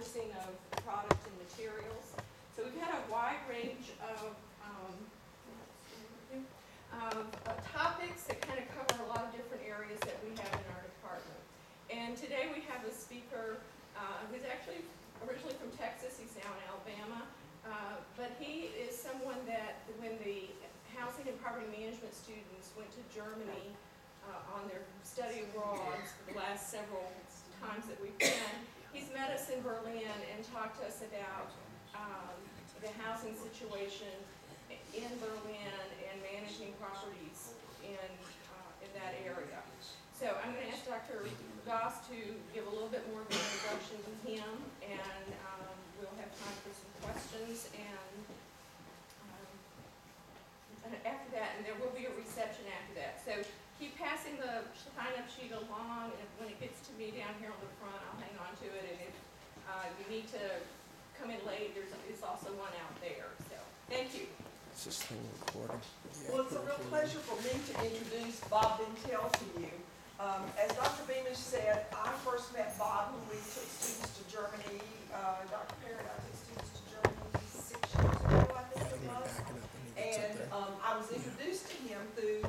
sourcing of product and materials. So we've had a wide range of topics that kind of cover a lot of different areas that we have in our department. And today we have a speaker who's actually originally from Texas. He's now in Alabama. But he is someone that when the housing and property management students went to Germany on their study abroad for the last several times that we've been, he's met us in Berlin and talked to us about the housing situation in Berlin and managing properties in that area. So I'm going to ask Dr. Goss to give a little bit more of an introduction to him, and we'll have time for some questions, and after that, and there will be a reception after that. So keep passing the sign-up sheet along, and when it gets to me down here on the front, I'll hang on to it, and if you need to come in late, there's also one out there. So thank you. Is this thing recording? Yeah, Well, it's a real pleasure for me to introduce Bob Bentel to you. As Dr. Beamish said, I first met Bob when we took students to Germany. Dr. Parrott, I took students to Germany 6 years ago, I think it was. And I was introduced to him through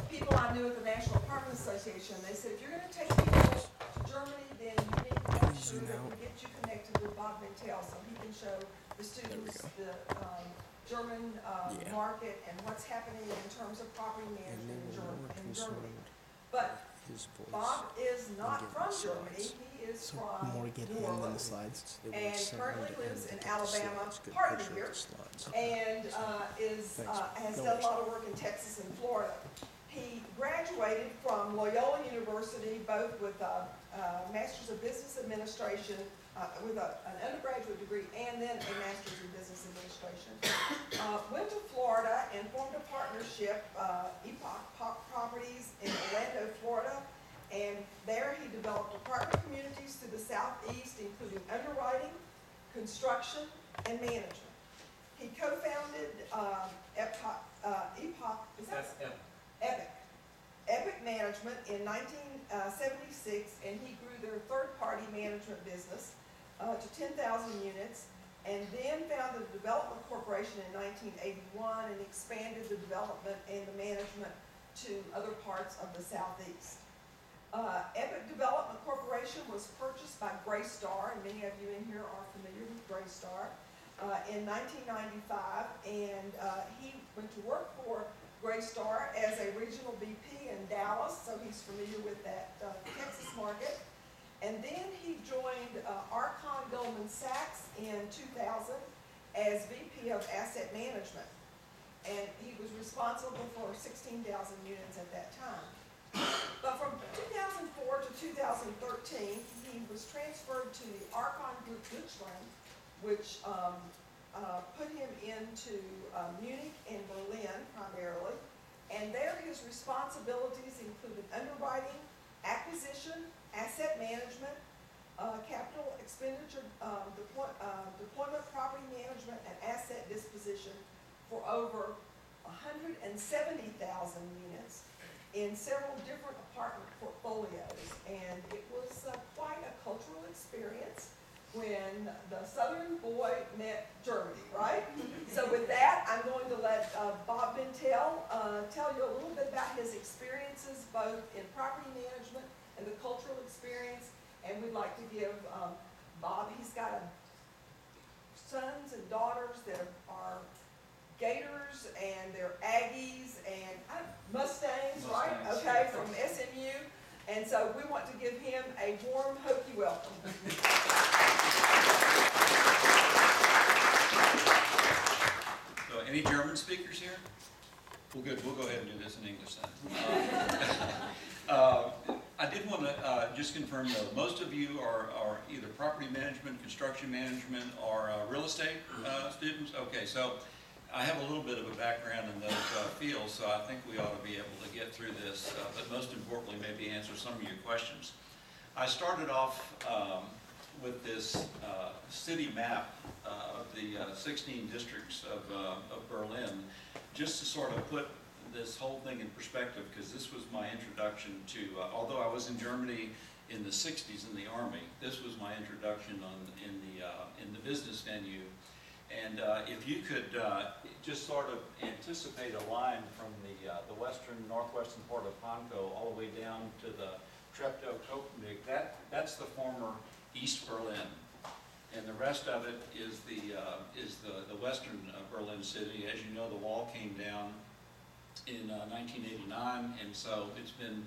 people I knew at the National Apartment Association. They said, if you're going to take people to Germany, then you need to make sure that we get you connected with Bob Bentel so he can show the students the German market and what's happening in terms of property management in Germany. But Bob is not from Germany. He is from New Orleans and currently lives in Alabama, part of the year, and has done a lot of work in Texas and Florida. He graduated from Loyola University both with a Master's of Business Administration, with an undergraduate degree, and then a Master's in Business Administration. Went to Florida and formed a partnership, Epoch Properties in Orlando, Florida, and there he developed apartment communities to the southeast, including underwriting, construction, and management. He co-founded Epic Management in 1976, and he grew their third-party management business to 10,000 units, and then founded the Development Corporation in 1981 and expanded the development and the management to other parts of the southeast. Epic Development Corporation was purchased by Greystar, and many of you in here are familiar with Greystar, in 1995, and he went to work for Greystar as a regional VP in Dallas, so he's familiar with that Texas market. And then he joined Archon Goldman Sachs in 2000 as VP of Asset Management. And he was responsible for 16,000 units at that time. But from 2004 to 2013, he was transferred to the Archon Group Deutschland, which put him into Munich and Berlin primarily. And there his responsibilities included underwriting, acquisition, asset management, capital expenditure, deployment, property management, and asset disposition for over 170,000 units in several different apartment portfolios. And it was quite a cultural experience when the Southern boy met Germany, right? So with that, I'm going to let Bob Bentel tell you a little bit about his experiences both in property management and the cultural experience. And we'd like to give Bob, he's got sons and daughters that are Gators, and they're Aggies, and Mustangs, right? Okay, from SMU. And so we want to give him a warm Hokie welcome. So any German speakers here? Well, good. We'll go ahead and do this in English then. I did want to just confirm, though, most of you are either property management, construction management, or real estate students. Okay, so I have a little bit of a background in those fields, so I think we ought to be able to get through this, but most importantly, maybe answer some of your questions. I started off with this city map of the 16 districts of Berlin, just to sort of put this whole thing in perspective, because this was my introduction to, although I was in Germany in the 60s in the Army. This was my introduction in the business venue. And if you could just sort of anticipate a line from the northwestern part of Pankow all the way down to the Treptow-Kopenick, that's the former East Berlin. And the rest of it is the western Berlin city. As you know, the wall came down in 1989, and so it's been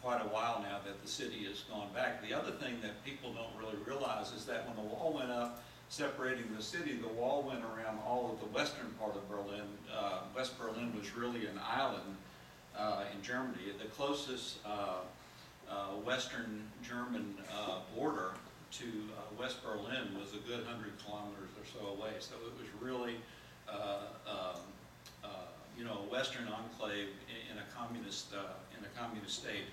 quite a while now that the city has gone back. The other thing that people don't really realize is that when the wall went up, separating the city, the wall went around all of the western part of Berlin. West Berlin was really an island in Germany. The closest Western German border to West Berlin was a good 100 kilometers or so away. So it was really, a Western enclave in a communist state.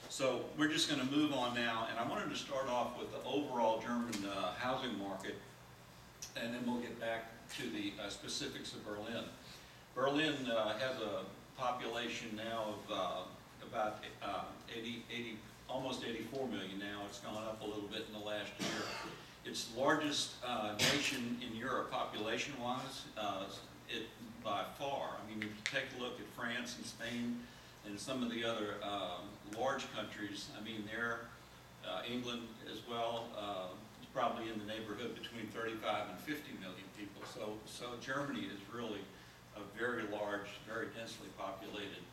So we're just going to move on now, and I wanted to start off with the overall German housing market, and then we'll get back to the specifics of Berlin. Berlin has a population now of about almost 84 million now. It's gone up a little bit in the last year. It's the largest nation in Europe population-wise, by far. I mean, if you take a look at France and Spain and some of the other large countries, I mean, England as well, is probably in the neighborhood between 35 and 50 million people. So Germany is really a very large, very densely populated.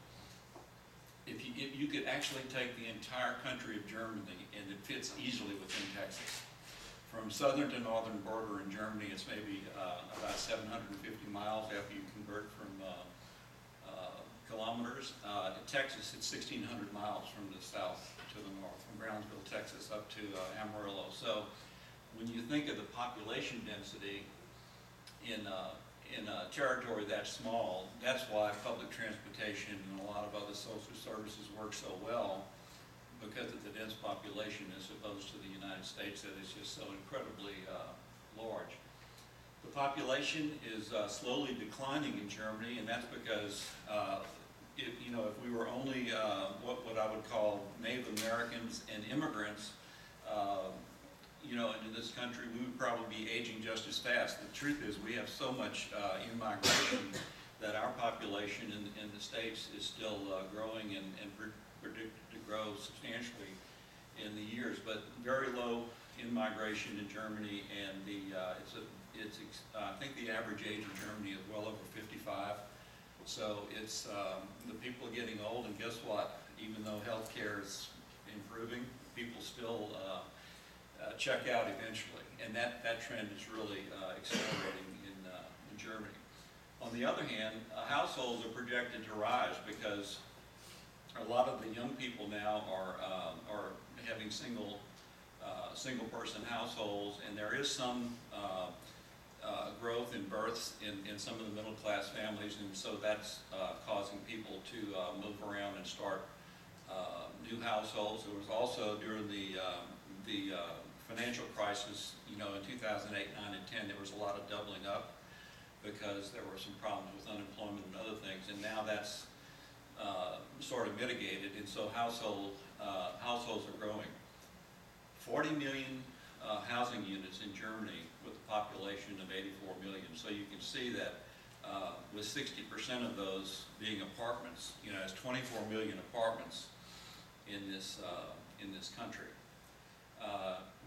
If you could actually take the entire country of Germany, and it fits easily within Texas. From southern to northern border in Germany, it's maybe about 750 miles after you convert from kilometers. In Texas, it's 1,600 miles from the south to the north, from Brownsville, Texas, up to Amarillo. So when you think of the population density in a territory that small, that's why public transportation and a lot of other social services work so well, because of the dense population as opposed to the United States that is just so incredibly large. The population is slowly declining in Germany, and that's because if we were only what I would call Native Americans and immigrants, in this country, we would probably be aging just as fast. The truth is, we have so much in-migration that our population in the States is still growing and predicted to grow substantially in the years, but very low in-migration in Germany, and I think the average age in Germany is well over 55. So it's the people are getting old, and guess what? Even though healthcare is improving, people still check out eventually, and that trend is really accelerating in Germany. On the other hand, households are projected to rise because a lot of the young people now are having single person households, and there is some growth in births in some of the middle class families, and so that's causing people to move around and start new households. There was also during the financial crisis, in 2008, 9, and 10, there was a lot of doubling up because there were some problems with unemployment and other things, and now that's sort of mitigated, and so households are growing. 40 million housing units in Germany with a population of 84 million. So you can see that with 60% of those being apartments, it's 24 million apartments in this country.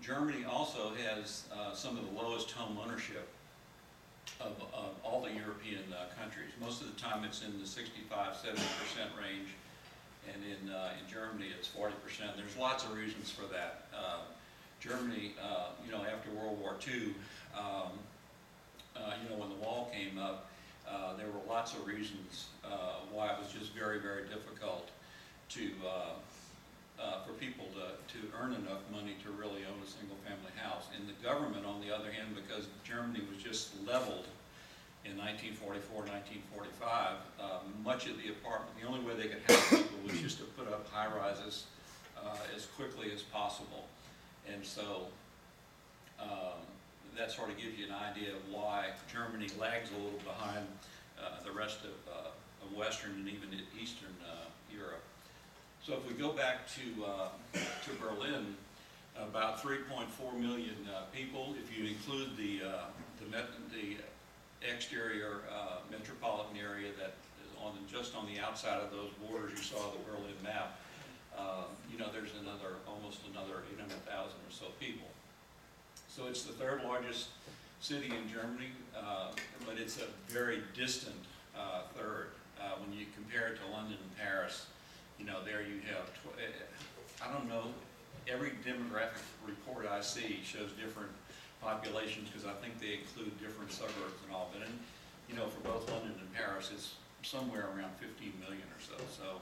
Germany also has some of the lowest home ownership of all the European countries. Most of the time it's in the 65–70% range, and in Germany it's 40%. There's lots of reasons for that. Germany, after World War II, when the wall came up, there were lots of reasons why it was just very, very difficult for people to earn enough money to really own a single-family house. And the government, on the other hand, because Germany was just leveled in 1944, 1945, much of the only way they could house people was just to put up high-rises as quickly as possible. And so that sort of gives you an idea of why Germany lags a little behind the rest of Western and even Eastern Europe. So if we go back to to Berlin, about 3.4 million people. If you include the exterior metropolitan area that is just on the outside of those borders, you saw the Berlin map. There's almost another 800,000 or so people. So it's the third largest city in Germany, but it's a very distant third. When you compare it to London and Paris, there you have, I don't know, every demographic report I see shows different populations because I think they include different suburbs and all. But for both London and Paris, it's somewhere around 15 million or so. So,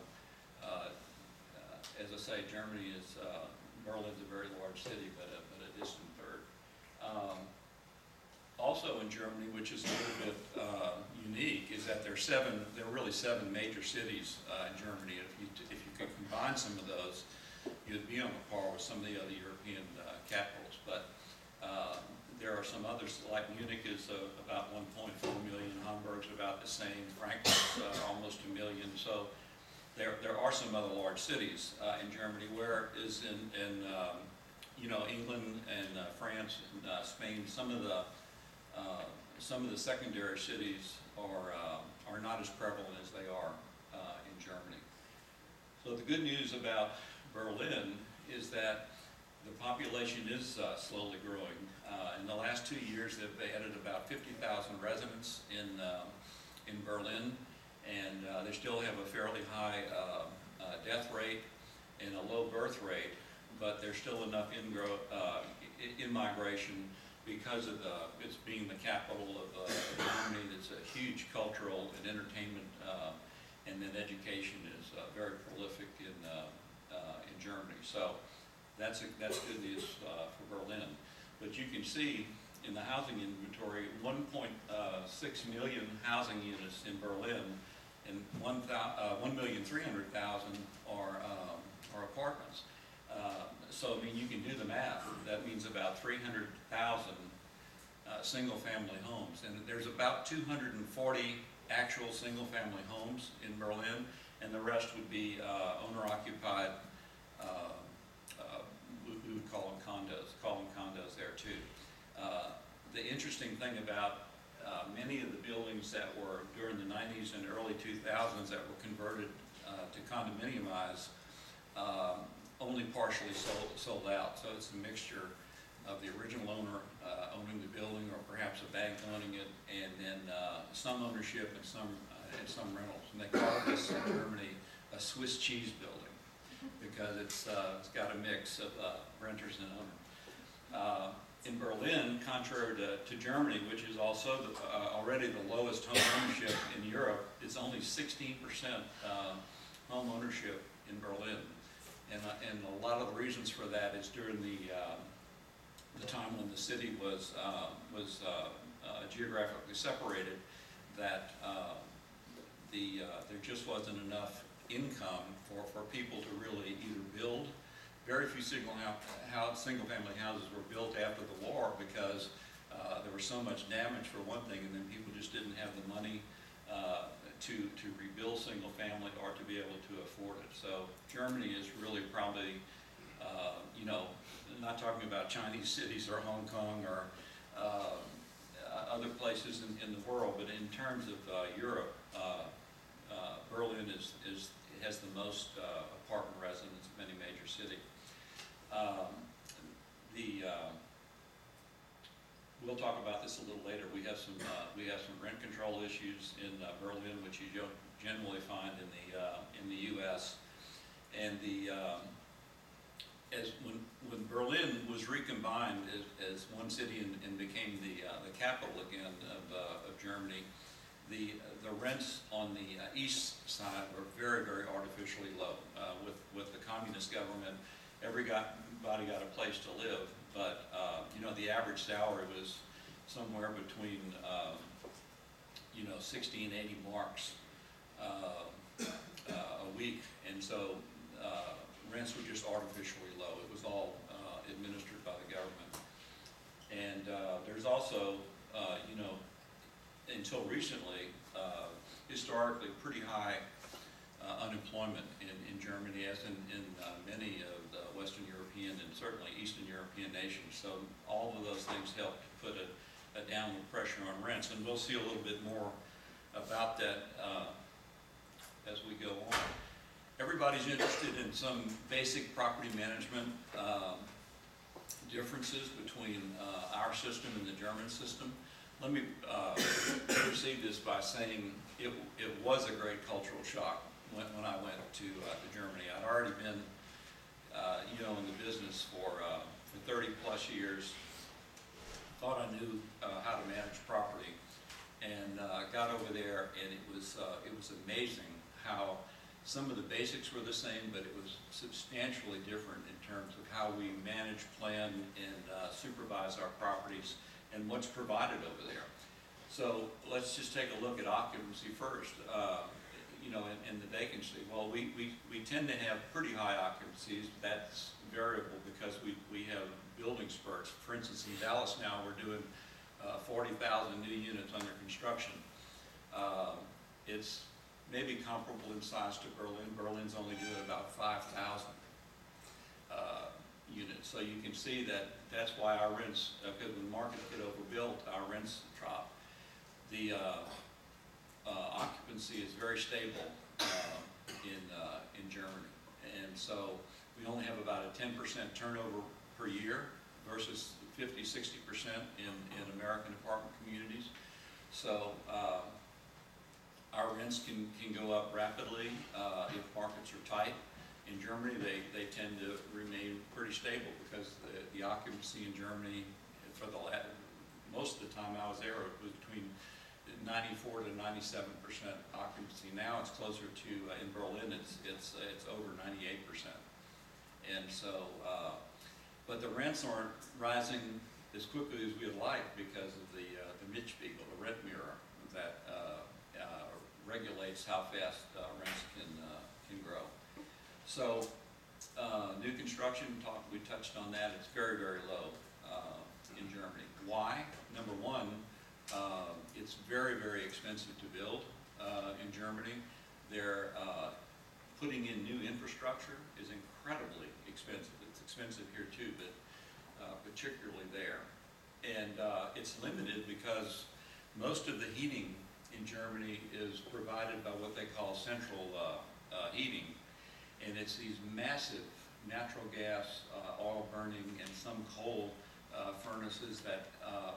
as I say, Germany is, Berlin's a very large city, but a distant third. Also in Germany, which is a little bit unique, is that there are really seven major cities in Germany. If you could combine some of those, you'd be on a par with some of the other European capitals. But there are some others, like Munich is about 1.4 million, Hamburg's about the same, Frankfurt's almost 1 million. So there are some other large cities in Germany, whereas in England and France and Spain, some of the secondary cities are not as prevalent as they are in Germany. So the good news about Berlin is that the population is slowly growing. In the last 2 years, they've added about 50,000 residents in Berlin, and they still have a fairly high death rate and a low birth rate, but there's still enough in-migration because of it's being the capital of Germany. It's a huge cultural and entertainment, and then education is very prolific in Germany. So that's good news for Berlin. But you can see in the housing inventory, 1.6 million housing units in Berlin, and 1,300,000 are apartments. So I mean, you can do the math. That means about 300,000 single-family homes, and there's about 240 actual single-family homes in Berlin, and the rest would be owner-occupied. We would call them condos there too. The interesting thing about many of the buildings that were during the 90s and early 2000s that were converted to condominiumize only partially sold out. So it's a mixture of the original owner owning the building, or perhaps a bank owning it, and then some ownership and some rentals. And they call this in Germany a Swiss cheese building because it's got a mix of renters and owners. In Berlin, contrary to Germany, which is also already the lowest home ownership in Europe, it's only 16% home ownership in Berlin. And a lot of the reasons for that is during the time when the city was geographically separated, that there just wasn't enough income for people to really either build. Very few single-family houses were built after the war because there was so much damage for one thing, and then people just didn't have the money to rebuild single-family or to be able to afford it. So Germany is really probably, not talking about Chinese cities or Hong Kong or other places in the world, but in terms of Europe, Berlin has the most apartment residents of any major city. We'll talk about this a little later. We have some rent control issues in Berlin, which you don't generally find in the U.S. And when Berlin was recombined as one city and became the capital again of Germany, the rents on the east side were very, very artificially low. With the communist government, everybody got a place to live, but the average salary was somewhere between 60 and 80 marks a week, and so rents were just artificially low. It was all administered by the government. And there's also, until recently, historically pretty high unemployment in Germany, as in many of the Western European certainly Eastern European nations. So all of those things help to put a downward pressure on rents, and we'll see a little bit more about that as we go on. Everybody's interested in some basic property management differences between our system and the German system. Let me proceed this by saying it was a great cultural shock when I went to Germany. I'd already been in the business for 30 plus years. Thought I knew how to manage property, and got over there, and it was amazing how some of the basics were the same, but it was substantially different in terms of how we manage, plan, and supervise our properties and what's provided over there. So let's just take a look at occupancy first. And the vacancy. Well, we tend to have pretty high occupancies. That's variable because we have building spurts. For instance, in Dallas now we're doing 40,000 new units under construction. It's maybe comparable in size to Berlin. Berlin's only doing about 5,000 units. So you can see that that's why our rents, because when the market get overbuilt, our rents drop. The occupancy is very stable in Germany, and so we only have about a 10% turnover per year versus 50-60% in American apartment communities. So our rents can go up rapidly if markets are tight. In Germany, they tend to remain pretty stable because the occupancy in Germany, for most of the time I was there, it was between 94 to 97% occupancy. Now it's closer to, in Berlin, it's over 98%. And so, but the rents aren't rising as quickly as we'd like because of the Mietspiegel, the rent mirror that regulates how fast rents can grow. So new construction, we touched on that. It's very, very low in Germany. Why? Number one, it's very, very expensive to build in Germany. They're putting in new infrastructure is incredibly expensive. It's expensive here too, but particularly there. And it's limited because most of the heating in Germany is provided by what they call central heating. And it's these massive natural gas, oil burning, and some coal furnaces that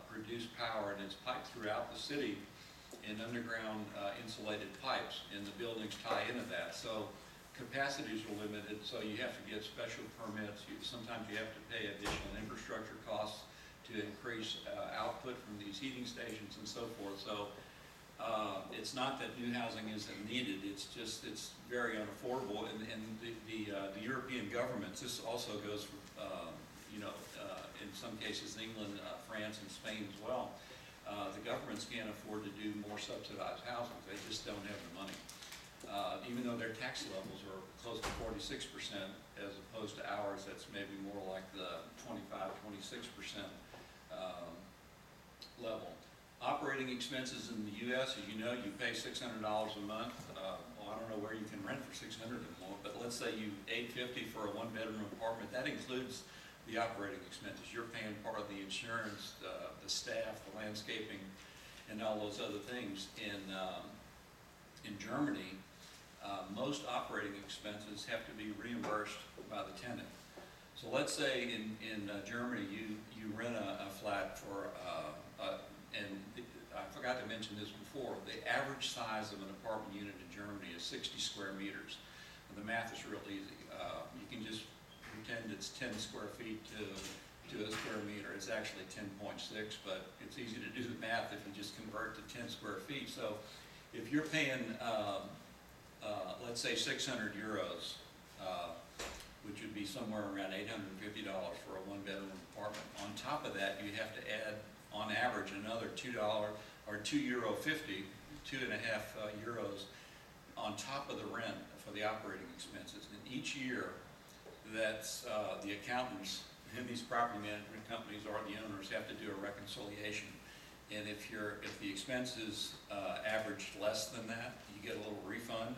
produce power, and it's piped throughout the city in underground insulated pipes, and the buildings tie into that. So capacities are limited, so you have to get special permits. Sometimes you have to pay additional infrastructure costs to increase output from these heating stations and so forth. So it's not that new housing isn't needed, it's just, it's very unaffordable, and the European governments, this also goes for, in some cases England, France, and Spain as well, the governments can't afford to do more subsidized housing. They just don't have the money. Even though their tax levels are close to 46%, as opposed to ours, that's maybe more like the 25-26% level. Operating expenses in the U.S., as you know, you pay $600 a month. Well, I don't know where you can rent for $600 a month, but let's say you $850 for a one-bedroom apartment. That includes the operating expenses. You're paying part of the insurance, the staff, the landscaping, and all those other things. In Germany, most operating expenses have to be reimbursed by the tenant. So let's say in Germany you rent a flat for and I forgot to mention this before, the average size of an apartment unit in Germany is 60 square meters. And the math is real easy. You can just pretend it's 10 square feet to a square meter. It's actually 10.6, but it's easy to do the math if you just convert to 10 square feet. So if you're paying, let's say 600 euros, which would be somewhere around $850 for a one-bedroom apartment. On top of that, you have to add, on average, another $2 or €2.50, 2.5 euros on top of the rent for the operating expenses. And each year, that's the accountants and these property management companies or the owners have to do a reconciliation. And if the expenses average less than that, you get a little refund.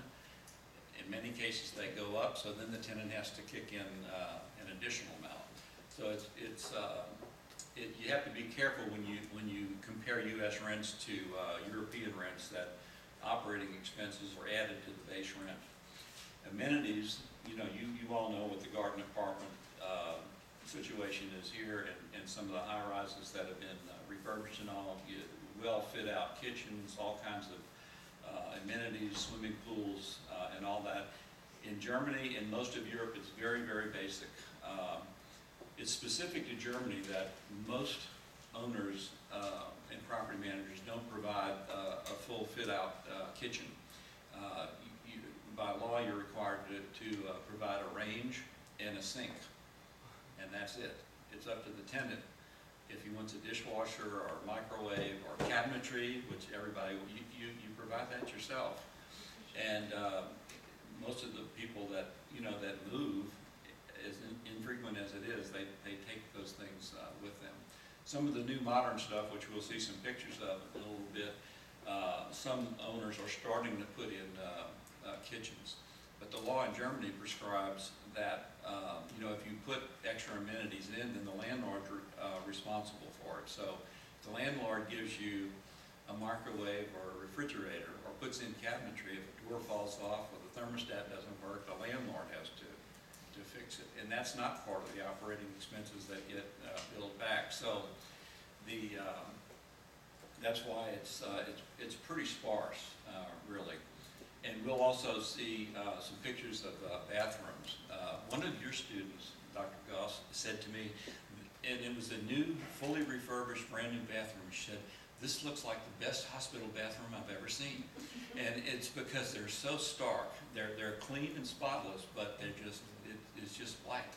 In many cases, they go up, so then the tenant has to kick in an additional amount. you have to be careful when you compare U.S. rents to European rents, that operating expenses are added to the base rent. Amenities, you all know what the garden apartment situation is here, and some of the high rises that have been refurbished and all, well fit out kitchens, all kinds of amenities, swimming pools, and all that. In Germany and most of Europe, it's very, very basic. It's specific to Germany that most owners and property managers don't provide a full fit-out kitchen. By law, you're required to provide a range and a sink, and that's it. It's up to the tenant if he wants a dishwasher or a microwave or cabinetry, which everybody, you provide that yourself. And most of the people that move, as infrequent as it is, they take those things with them. Some of the new modern stuff, which we'll see some pictures of in a little bit, some owners are starting to put in kitchens. But the law in Germany prescribes that if you put extra amenities in, then the landlord's responsible for it. So if the landlord gives you a microwave or a refrigerator or puts in cabinetry, if a door falls off or the thermostat doesn't work, the landlord has to fix it. And that's not part of the operating expenses that get billed back. So that's why it's pretty sparse, really. And we'll also see some pictures of bathrooms. One of your students, Dr. Goss, said to me, and it was a new, fully refurbished, brand new bathroom. She said, "This looks like the best hospital bathroom I've ever seen." And it's because they're so stark. They're clean and spotless, but it's just white.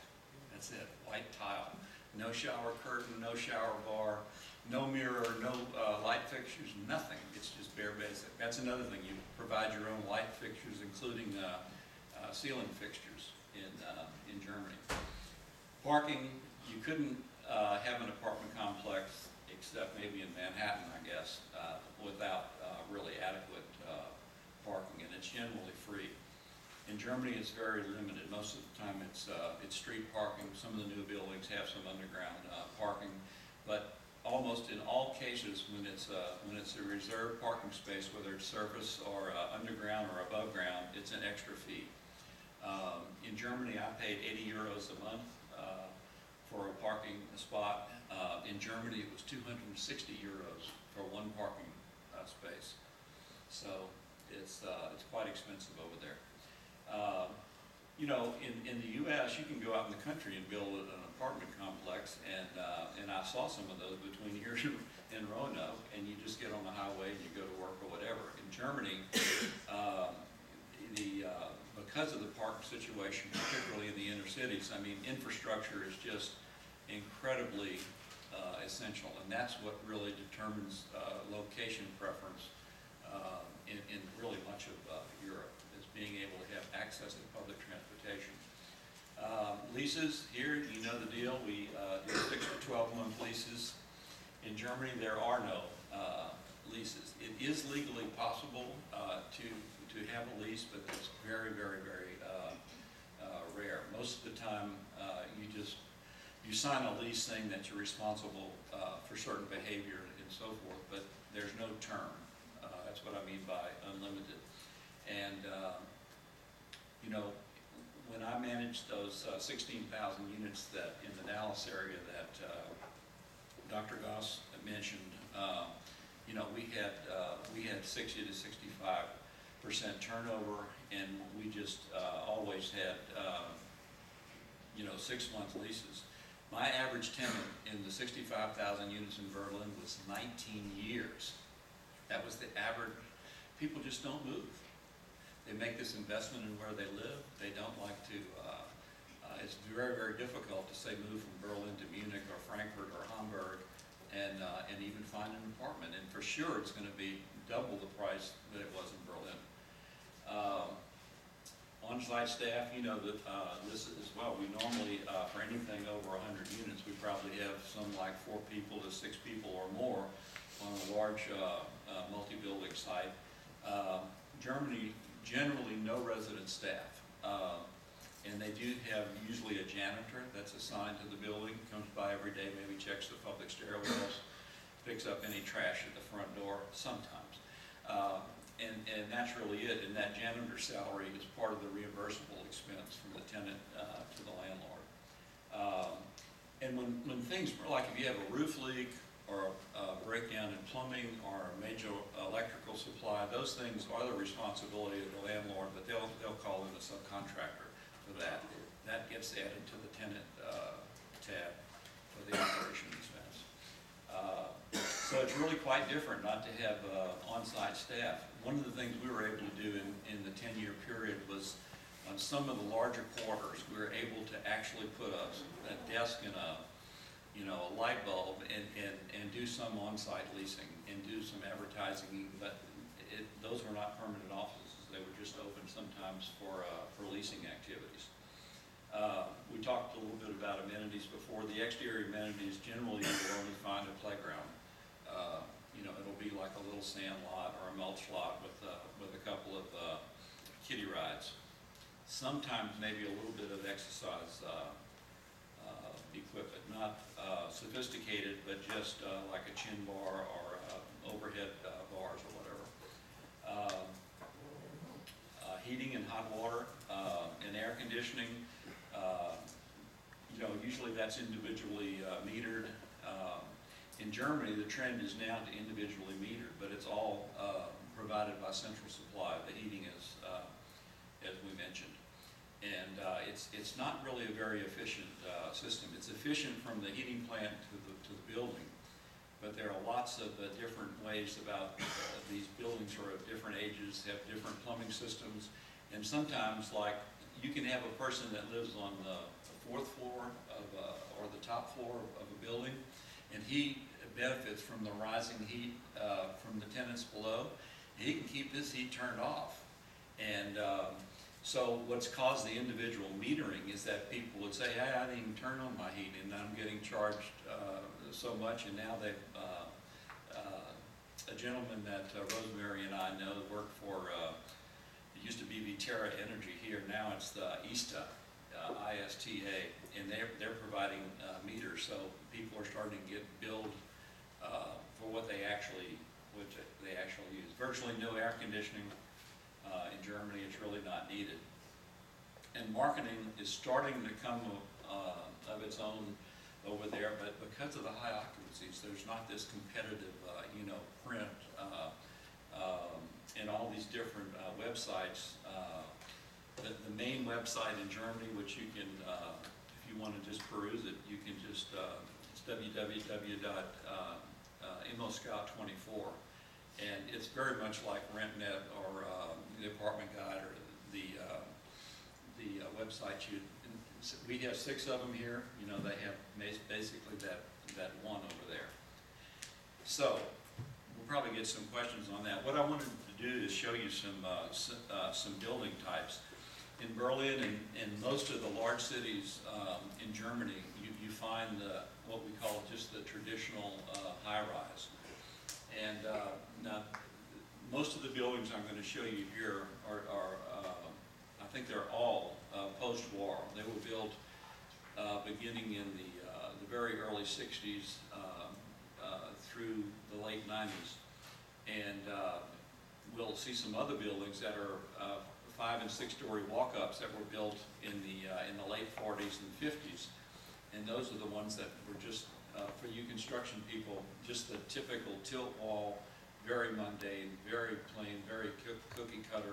That's it, white tile. No shower curtain, no shower bar, no mirror, no light fixtures, nothing. It's just bare basic. That's another thing. You provide your own light fixtures, including ceiling fixtures in Germany. Parking, you couldn't have an apartment complex, except maybe in Manhattan, I guess, without really adequate parking, and it's generally free. In Germany, it's very limited. Most of the time, it's street parking. Some of the new buildings have some underground parking, but almost in all cases, when it's a reserved parking space, whether it's surface or underground or above ground, it's an extra fee. In Germany, I paid 80 euros a month for a parking spot. In Germany, it was 260 euros for one parking space. So it's quite expensive over there. In the U.S., you can go out in the country and build an apartment complex, and I saw some of those between here and Roanoke, and you just get on the highway and you go to work or whatever. In Germany, because of the parking situation, particularly in the inner cities, I mean, infrastructure is just incredibly essential, and that's what really determines location preference in really much of Europe, is being able to have access to public transportation. Leases, here, you know the deal. We do 6 to 12-month leases. In Germany, there are no leases. It is legally possible to have a lease, but it's very, very, very rare. Most of the time, you sign a lease saying that you're responsible for certain behavior and so forth, but there's no term. That's what I mean by unlimited. And when I managed those 16,000 units that in the Dallas area that Dr. Goss mentioned, we had 60 to 65% turnover, and we just always had 6-month leases. My average tenant in the 65,000 units in Berlin was 19 years. That was the average. People just don't move. They make this investment in where they live. They don't like to, it's very, very difficult to say move from Berlin to Munich or Frankfurt or Hamburg and even find an apartment. And for sure it's going to be double the price that it was in Berlin. On-site staff, that this is, well, we normally, for anything over 100 units, we probably have some like 4 people to 6 people or more on a large multi-building site. Germany, generally no resident staff. And they do have usually a janitor that's assigned to the building, comes by every day, maybe checks the public stairwells, picks up any trash at the front door sometimes. And that's really it. And that janitor salary is part of the reimbursable expense from the tenant to the landlord. And when things, like if you have a roof leak or a breakdown in plumbing or a major electrical supply, those things are the responsibility of the landlord, but they'll call in a subcontractor for that. That gets added to the tenant tab for the operation expense. So it's really quite different not to have on-site staff. One of the things we were able to do in the 10-year period was on some of the larger quarters, we were able to actually put a desk and a light bulb and do some on-site leasing and do some advertising, but those were not permanent offices. They were just open sometimes for leasing activities. We talked a little bit about amenities before. The exterior amenities, generally you will only find a playground. It'll be like a little sand lot or a mulch lot with a couple of kiddie rides. Sometimes maybe a little bit of exercise equipment, not sophisticated, but just like a chin bar or overhead bars or whatever. Heating and hot water and air conditioning. Usually that's individually metered. In Germany, the trend is now to individually metered, but it's all provided by central supply. The heating is, as we mentioned. And it's not really a very efficient system. It's efficient from the heating plant to the building, but there are lots of different ways about these buildings are of different ages, have different plumbing systems, and sometimes like you can have a person that lives on the fourth floor of or the top floor of a building, and he benefits from the rising heat from the tenants below. He can keep his heat turned off, and so what's caused the individual metering is that people would say, hey, I didn't even turn on my heat and I'm getting charged so much, and now they've, a gentleman that Rosemary and I know worked for, it used to be Viterra Energy here, now it's the ISTA, ISTA, and they're providing meters, so people are starting to get billed for what they actually use. Virtually no air conditioning. In Germany, it's really not needed. And marketing is starting to come of its own over there, but because of the high occupancies, there's not this competitive, print and all these different websites. The main website in Germany, which you can, if you want to just peruse it, you can just, it's www.immoscout24. And it's very much like RentNet or the Apartment Guide or the website. We have 6 of them here. They have basically that one over there. So we'll probably get some questions on that. What I wanted to do is show you some building types. In Berlin and most of the large cities in Germany, you find what we call just the traditional high-rise. And now, most of the buildings I'm going to show you here are I think they're all post-war. They were built beginning in the very early 60s through the late 90s. And we'll see some other buildings that are 5- and 6-story walk-ups that were built in the late 40s and 50s. And those are the ones that were just, for you construction people, just the typical tilt wall, very mundane, very plain, very cookie cutter